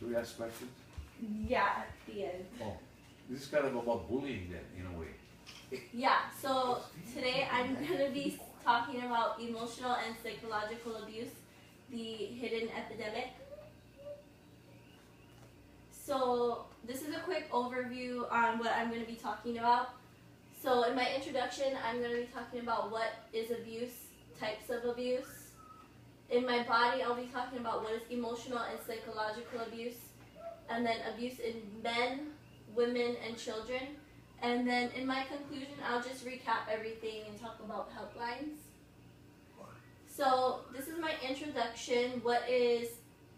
Should we ask questions? Yeah, at the end. Oh, this is kind of about bullying then, in a way. Yeah, so today I'm going to be talking about emotional and psychological abuse, the hidden epidemic. So this is a quick overview on what I'm going to be talking about. So in my introduction, I'm going to be talking about what is abuse, types of abuse. In my body, I'll be talking about what is emotional and psychological abuse, and then abuse in men, women, and children. And then in my conclusion, I'll just recap everything and talk about helplines. So this is my introduction. What is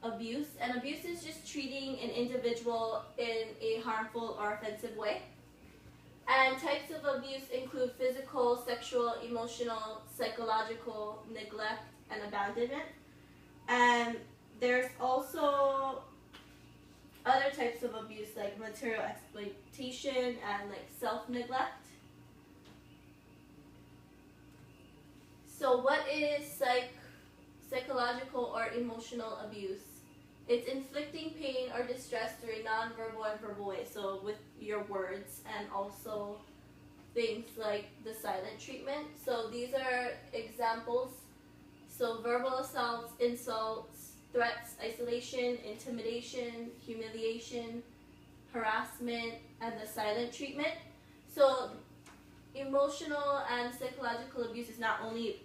abuse? And abuse is just treating an individual in a harmful or offensive way. And types of abuse include physical, sexual, emotional, psychological, neglect, and abandonment. And there's also other types of abuse like material exploitation and like self-neglect. So what is psychological or emotional abuse? It's inflicting pain or distress through a non-verbal and verbal way, so with your words, and also things like the silent treatment. So these are examples. So verbal assaults, insults, threats, isolation, intimidation, humiliation, harassment, and the silent treatment. So emotional and psychological abuse is not only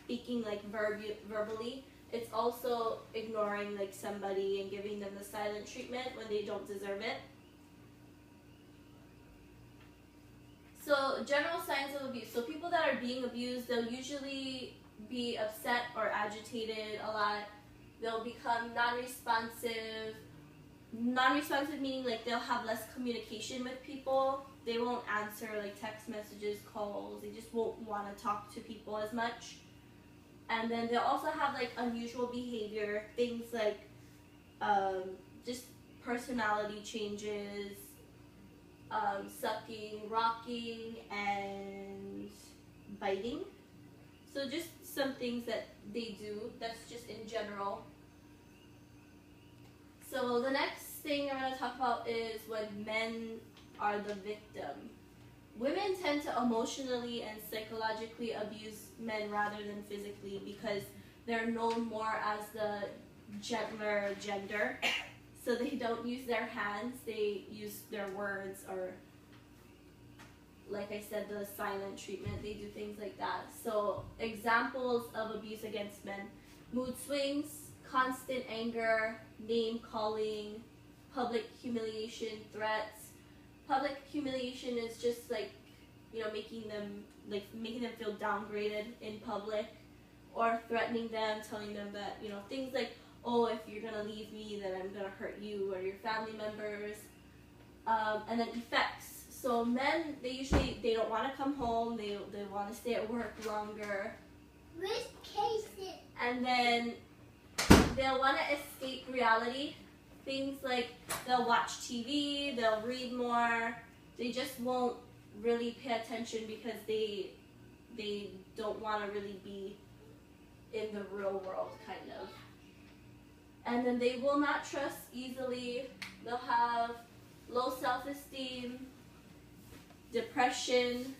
speaking like verbally, it's also ignoring like somebody and giving them the silent treatment when they don't deserve it. So general signs of abuse. So people that are being abused, they'll usually be upset or agitated a lot. They'll become non-responsive. Non-responsive meaning like they'll have less communication with people. They won't answer like text messages, calls. They just won't want to talk to people as much. And then they'll also have like unusual behavior, things like just personality changes, sucking, rocking, and biting. So just some things that they do, that's just in general. So the next thing I'm going to talk about is when men are the victim. Women tend to emotionally and psychologically abuse men rather than physically because they're known more as the gentler gender. So they don't use their hands, they use their words, or like I said, the silent treatment, they do things like that. So examples of abuse against men: mood swings, constant anger, name calling, public humiliation, threats. Public humiliation is just like, you know, making them feel downgraded in public, or threatening them, telling them that, you know, things like, oh, if you're gonna leave me, then I'm gonna hurt you or your family members. And then effects. So men, they don't want to come home. They want to stay at work longer. Which case it? And then they'll want to escape reality. Things like they'll watch TV, they'll read more. They just won't really pay attention because they don't want to really be in the real world, kind of. And then they will not trust easily. They'll have low self-esteem, depression,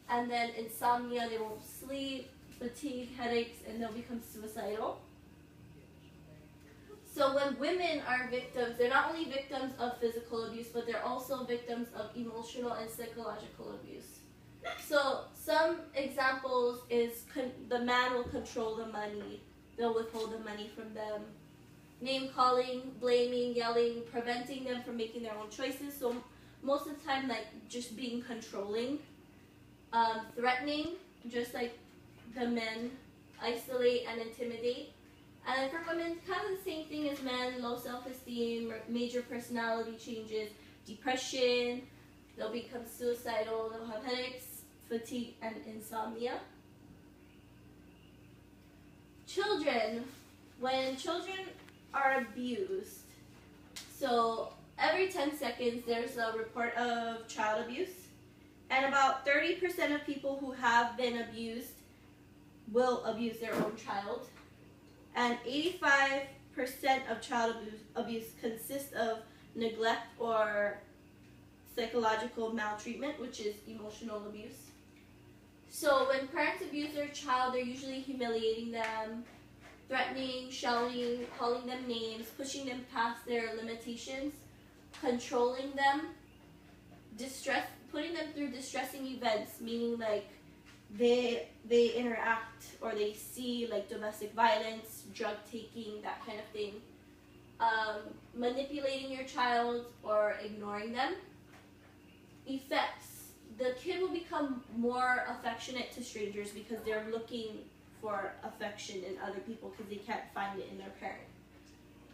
and then insomnia. They won't sleep, fatigue, headaches, and they'll become suicidal. So when women are victims, they're not only victims of physical abuse, but they're also victims of emotional and psychological abuse. So some examples is the man will control the money. They'll withhold the money from them. Name calling, blaming, yelling, preventing them from making their own choices. So most of the time, like just being controlling. Threatening, just like the men, isolate and intimidate. And for women, kind of the same thing as men: low self-esteem, major personality changes, depression, they'll become suicidal, they'll have headaches, fatigue, and insomnia. Children, when children are abused, so every 10 seconds there's a report of child abuse, and about 30% of people who have been abused will abuse their own child. And 85% of child abuse consists of neglect or psychological maltreatment, which is emotional abuse. So when parents abuse their child, they're usually humiliating them, threatening, shouting, calling them names, pushing them past their limitations, controlling them, putting them through distressing events, meaning like they interact or they see like domestic violence, drug taking, that kind of thing. Manipulating your child or ignoring them. Effects. The kid will become more affectionate to strangers because they're looking for affection in other people because they can't find it in their parent.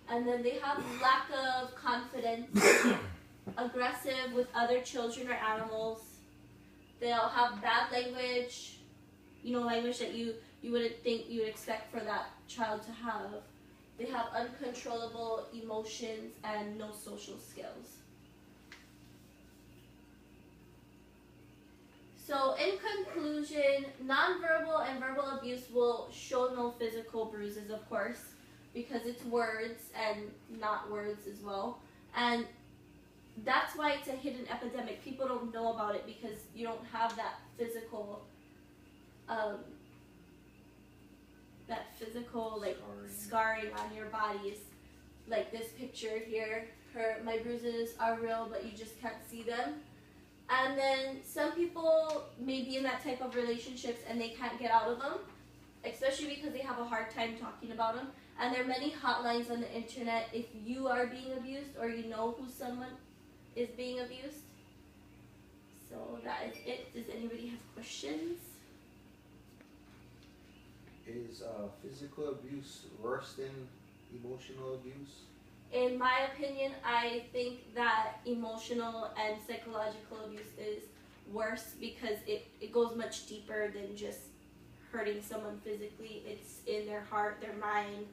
And then they have lack of confidence, aggressive with other children or animals. They'll have bad language, language that you wouldn't think you would expect for that child to have. They have uncontrollable emotions and no social skills. So in conclusion, nonverbal and verbal abuse will show no physical bruises, of course, because it's words and not words as well. And that's why it's a hidden epidemic. People don't know about it because you don't have that physical like scarring on your bodies. Like this picture here, my bruises are real, but you just can't see them. And then some people may be in that type of relationships and they can't get out of them, especially because they have a hard time talking about them. And there are many hotlines on the internet if you are being abused or you know who someone is being abused. So that is it. Does anybody have questions? Is physical abuse worse than emotional abuse? In my opinion, I think that emotional and psychological abuse is worse because it goes much deeper than just hurting someone physically. It's in their heart, their mind,